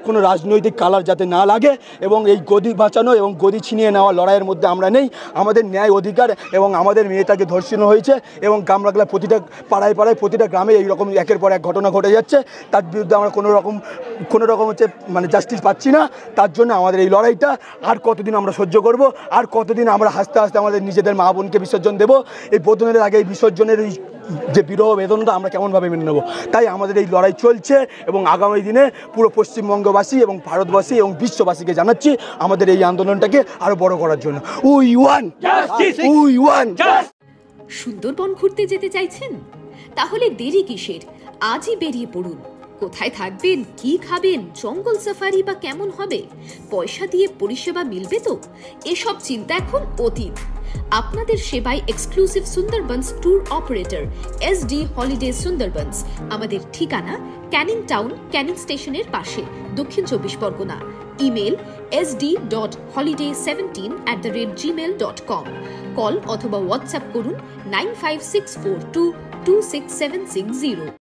কোনো রাজনৈতিক কালার যাতে না লাগে এবং এই গদি বাঁচানো এবং গদি ছিনিয়ে নেওয়া লড়াইয়ের মধ্যে আমরা নেই। আমাদের ন্যায় অধিকার এবং আমাদের মেয়েটাকে ধর্ষণ হয়েছে এবং গ্রামবাংলা প্রতিটা পাড়ায় পাড়ায় প্রতিটা গ্রামে এইরকম একের পর এক ঘটনা ঘটে যাচ্ছে। তার বিরুদ্ধে আমরা কোনো রকম হচ্ছে মানে জাস্টিস পাচ্ছি না। তার জন্য আমাদের এই লড়াইটা আর কতদিন আমরা সহ্য করব, আর কতদিন আমরা হাসতে হাসতে আমাদের নিজেদের মা বোনকে বিসর্জন দেবো। এই বোধনের আগে এই বিসর্জনের যে বিরহ বেদনটা আমরা কেমনভাবে মেনে নেব। তাই আমাদের এই লড়াই চলছে এবং আগামী দিনে পুরো পশ্চিমবঙ্গবাসী এবং ভারতবাসী এবং বিশ্ববাসীকে জানাচ্ছি আমাদের এই আন্দোলনটাকে আরো বড় করার জন্য। We want. সুন্দরবন ঘুরতে যেতে চাইছেন? তাহলে দেরি কিসের? আজই বেরিয়ে পড়ুন। কোথায় থাকবেন, কি খাবেন, জঙ্গল সাফারি বা কেমন হবে, পয়সা দিয়ে পরিষেবা মিলবে তো? এসব চিন্তা এখন অতীত। আপনাদের সেবায় exclusive Sundarbans tour operator SD holiday Sundarbans. আমাদের ঠিকানা ক্যানিং টাউন, ক্যানিং স্টেশনের পাশে, দক্ষিণ 24 পরগনা। Email sd.holiday17@gmail.com। কল অথবা হোয়াটসঅ্যাপ করুন 9564226760।